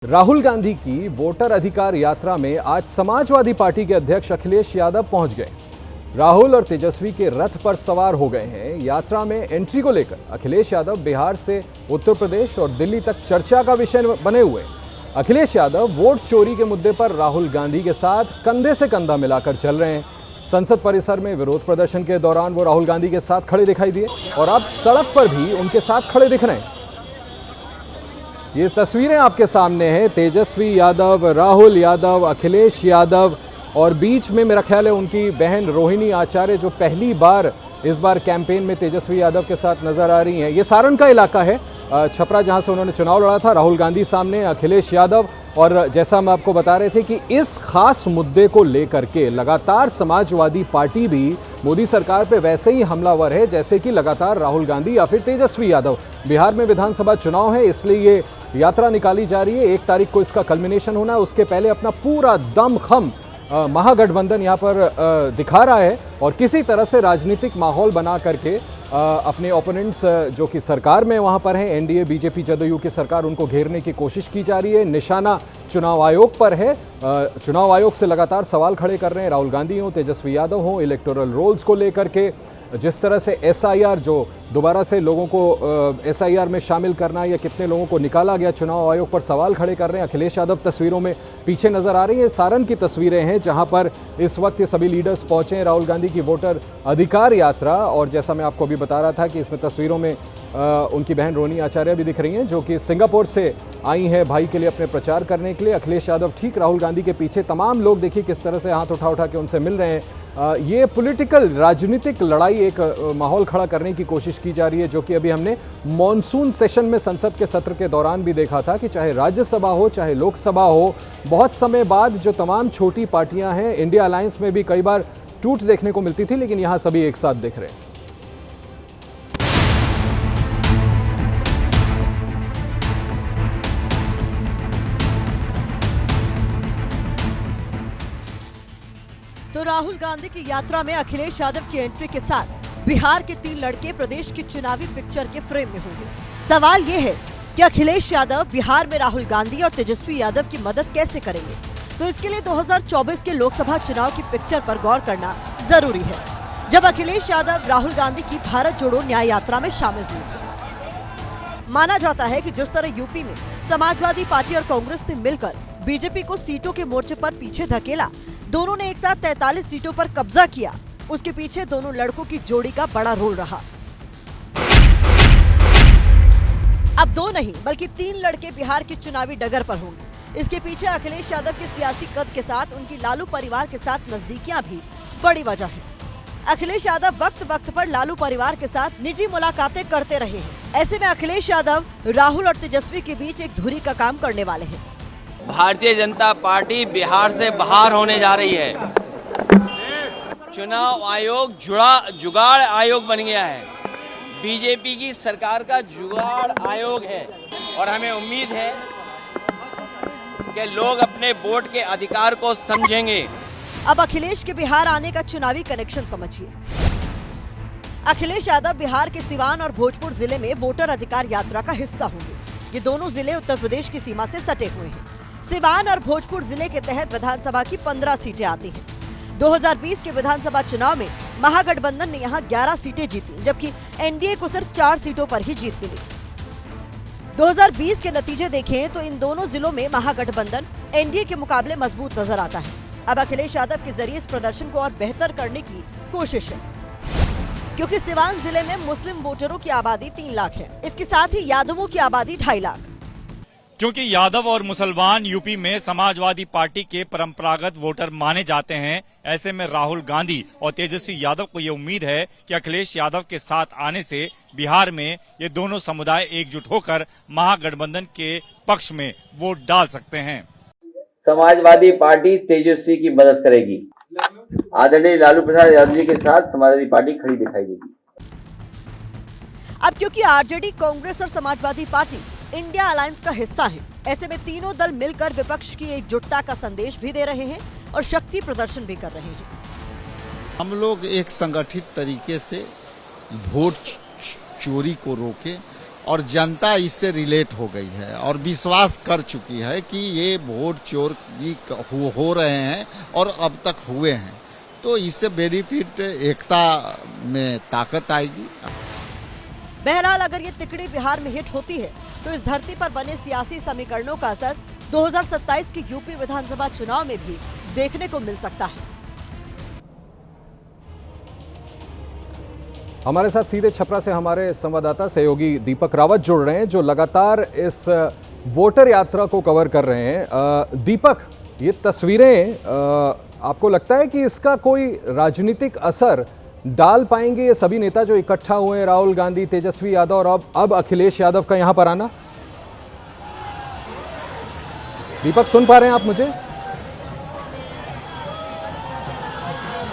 राहुल गांधी की वोटर अधिकार यात्रा में आज समाजवादी पार्टी के अध्यक्ष अखिलेश यादव पहुंच गए। राहुल और तेजस्वी के रथ पर सवार हो गए हैं। यात्रा में एंट्री को लेकर अखिलेश यादव बिहार से उत्तर प्रदेश और दिल्ली तक चर्चा का विषय बने हुए। अखिलेश यादव वोट चोरी के मुद्दे पर राहुल गांधी के साथ कंधे से कंधा मिलाकर चल रहे हैं। संसद परिसर में विरोध प्रदर्शन के दौरान वो राहुल गांधी के साथ खड़े दिखाई दिए और अब सड़क पर भी उनके साथ खड़े दिख रहे हैं। ये तस्वीरें आपके सामने हैं। तेजस्वी यादव, राहुल यादव, अखिलेश यादव और बीच में मेरा ख्याल है उनकी बहन रोहिणी आचार्य, जो पहली बार इस बार कैंपेन में तेजस्वी यादव के साथ नजर आ रही हैं। ये सारण का इलाका है, छपरा, जहां से उन्होंने चुनाव लड़ा था। राहुल गांधी सामने, अखिलेश यादव। और जैसा हम आपको बता रहे थे कि इस खास मुद्दे को लेकर के लगातार समाजवादी पार्टी भी मोदी सरकार पे वैसे ही हमलावर है जैसे कि लगातार राहुल गांधी या फिर तेजस्वी यादव। बिहार में विधानसभा चुनाव है, इसलिए ये यात्रा निकाली जा रही है। 1 तारीख को इसका कल्मिनेशन होना है। उसके पहले अपना पूरा दमखम महागठबंधन यहाँ पर दिखा रहा है और किसी तरह से राजनीतिक माहौल बना करके अपने ओपोनेंट्स जो कि सरकार में वहाँ पर हैं, एनडीए, बीजेपी, जदयू की सरकार, उनको घेरने की कोशिश की जा रही है। निशाना चुनाव आयोग पर है। चुनाव आयोग से लगातार सवाल खड़े कर रहे हैं राहुल गांधी हों, तेजस्वी यादव हों, इलेक्टोरल रोल्स को लेकर के। जिस तरह से एसआईआर, जो दोबारा से लोगों को एसआईआर में शामिल करना या कितने लोगों को निकाला गया, चुनाव आयोग पर सवाल खड़े कर रहे हैं। अखिलेश यादव तस्वीरों में पीछे नजर आ रही है। सारण की तस्वीरें हैं जहां पर इस वक्त ये सभी लीडर्स पहुंचे हैं राहुल गांधी की वोटर अधिकार यात्रा। और जैसा मैं आपको अभी बता रहा था कि इसमें तस्वीरों में उनकी बहन रोहिणी आचार्य भी दिख रही हैं, जो कि सिंगापुर से आई हैं भाई के लिए अपने प्रचार करने के लिए। अखिलेश यादव ठीक राहुल गांधी के पीछे। तमाम लोग देखिए किस तरह से हाथ उठा के उनसे मिल रहे हैं। ये पॉलिटिकल, राजनीतिक लड़ाई, एक माहौल खड़ा करने की कोशिश की जा रही है, जो कि अभी हमने मॉनसून सेशन में संसद के सत्र के दौरान भी देखा था कि चाहे राज्यसभा हो चाहे लोकसभा हो, बहुत समय बाद जो तमाम छोटी पार्टियां हैं, इंडिया अलायंस में भी कई बार टूट देखने को मिलती थी, लेकिन यहां सभी एक साथ दिख रहे हैं। तो राहुल गांधी की यात्रा में अखिलेश यादव की एंट्री के साथ बिहार के 3 लड़के प्रदेश की चुनावी पिक्चर के फ्रेम में होंगे। सवाल ये है कि अखिलेश यादव बिहार में राहुल गांधी और तेजस्वी यादव की मदद कैसे करेंगे। तो इसके लिए 2024 के लोकसभा चुनाव की पिक्चर पर गौर करना जरूरी है, जब अखिलेश यादव राहुल गांधी की भारत जोड़ो न्याय यात्रा में शामिल हुए थे। माना जाता है कि जिस तरह यूपी में समाजवादी पार्टी और कांग्रेस ने मिलकर बीजेपी को सीटों के मोर्चे पर पीछे धकेला, दोनों ने एक साथ 43 सीटों पर कब्जा किया, उसके पीछे दोनों लड़कों की जोड़ी का बड़ा रोल रहा। अब 2 नहीं बल्कि 3 लड़के बिहार के चुनावी डगर पर होंगे। इसके पीछे अखिलेश यादव के सियासी कद के साथ उनकी लालू परिवार के साथ नजदीकियां भी बड़ी वजह है। अखिलेश यादव वक्त वक्त पर लालू परिवार के साथ निजी मुलाकातें करते रहे हैं। ऐसे में अखिलेश यादव राहुल और तेजस्वी के बीच एक धुरी का काम करने वाले हैं। भारतीय जनता पार्टी बिहार से बाहर होने जा रही है। चुनाव आयोग जुगाड़ आयोग बन गया है। बीजेपी की सरकार का जुगाड़ आयोग है और हमें उम्मीद है कि लोग अपने वोट के अधिकार को समझेंगे। अब अखिलेश के बिहार आने का चुनावी कनेक्शन समझिए। अखिलेश यादव बिहार के सिवान और भोजपुर जिले में वोटर अधिकार यात्रा का हिस्सा होंगे। ये दोनों जिले उत्तर प्रदेश की सीमा से सटे हुए हैं। सिवान और भोजपुर जिले के तहत विधानसभा की 15 सीटें आती हैं। 2020 के विधानसभा चुनाव में महागठबंधन ने यहां 11 सीटें जीती, जबकि एनडीए को सिर्फ 4 सीटों पर ही जीत मिली। 2020 के नतीजे देखें तो इन दोनों जिलों में महागठबंधन एनडीए के मुकाबले मजबूत नजर आता है। अब अखिलेश यादव के जरिए इस प्रदर्शन को और बेहतर करने की कोशिश है, क्योंकि सिवान जिले में मुस्लिम वोटरों की आबादी 3 लाख है। इसके साथ ही यादवों की आबादी 2.5 लाख। क्योंकि यादव और मुसलमान यूपी में समाजवादी पार्टी के परंपरागत वोटर माने जाते हैं, ऐसे में राहुल गांधी और तेजस्वी यादव को ये उम्मीद है कि अखिलेश यादव के साथ आने से बिहार में ये दोनों समुदाय एकजुट होकर महागठबंधन के पक्ष में वोट डाल सकते हैं। समाजवादी पार्टी तेजस्वी की मदद करेगी। आदरणीय लालू प्रसाद यादव जी के साथ समाजवादी पार्टी खड़ी दिखाई देगी। अब क्योंकि आरजेडी, कांग्रेस और समाजवादी पार्टी इंडिया अलायंस का हिस्सा है, ऐसे में तीनों दल मिलकर विपक्ष की एकजुटता का संदेश भी दे रहे हैं और शक्ति प्रदर्शन भी कर रहे हैं। हम लोग एक संगठित तरीके से वोट चोरी को रोके और जनता इससे रिलेट हो गई है और विश्वास कर चुकी है कि ये वोट चोर हो रहे हैं और अब तक हुए हैं, तो इससे बेनिफिट एकता में ताकत आएगी। बहरहाल अगर ये तिकड़ी बिहार में हिट होती है तो इस धरती पर बने सियासी समीकरणों का असर 2027 की यूपी विधानसभा चुनाव में भी देखने को मिल सकता है। हमारे साथ सीधे छपरा से हमारे संवाददाता सहयोगी दीपक रावत जुड़ रहे हैं, जो लगातार इस वोटर यात्रा को कवर कर रहे हैं। दीपक, ये तस्वीरें आपको लगता है कि इसका कोई राजनीतिक असर डाल पाएंगे ये सभी नेता जो इकट्ठा हुए हैं, राहुल गांधी, तेजस्वी यादव और अब अखिलेश यादव का यहां पर आना? दीपक, सुन पा रहे हैं आप मुझे?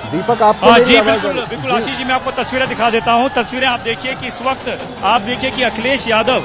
दीपक, आपको जी बिल्कुल आशीष जी, मैं आपको तस्वीरें दिखा देता हूं। तस्वीरें आप देखिए कि इस वक्त आप देखिए कि अखिलेश यादव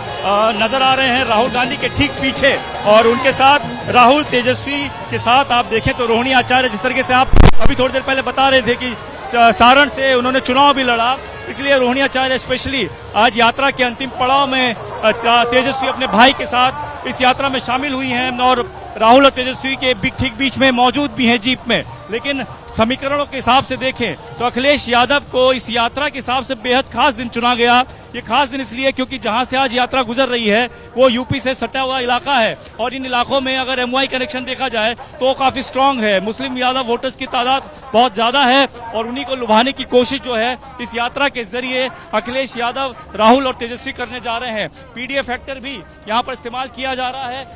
नजर आ रहे हैं राहुल गांधी के ठीक पीछे, और उनके साथ राहुल, तेजस्वी के साथ आप देखें तो रोहिणी आचार्य, जिस तरीके से आप अभी थोड़ी देर पहले बता रहे थे कि सारण से उन्होंने चुनाव भी लड़ा, इसलिए रोहिणी आचार्य स्पेशली आज यात्रा के अंतिम पड़ाव में तेजस्वी अपने भाई के साथ इस यात्रा में शामिल हुई हैं और राहुल और तेजस्वी के ठीक बीच में मौजूद भी हैं जीप में। लेकिन समीकरणों के हिसाब से देखें तो अखिलेश यादव को इस यात्रा के हिसाब से बेहद खास दिन चुना गया। ये खास दिन इसलिए क्योंकि जहां से आज यात्रा गुजर रही है वो यूपी से सटा हुआ इलाका है, और इन इलाकों में अगर एमवाई कनेक्शन देखा जाए तो काफी स्ट्रांग है। मुस्लिम यादव वोटर्स की तादाद बहुत ज्यादा है और उन्हीं को लुभाने की कोशिश जो है इस यात्रा के जरिए अखिलेश यादव, राहुल और तेजस्वी करने जा रहे हैं। पीडीए फैक्टर भी यहाँ पर इस्तेमाल किया जा रहा है।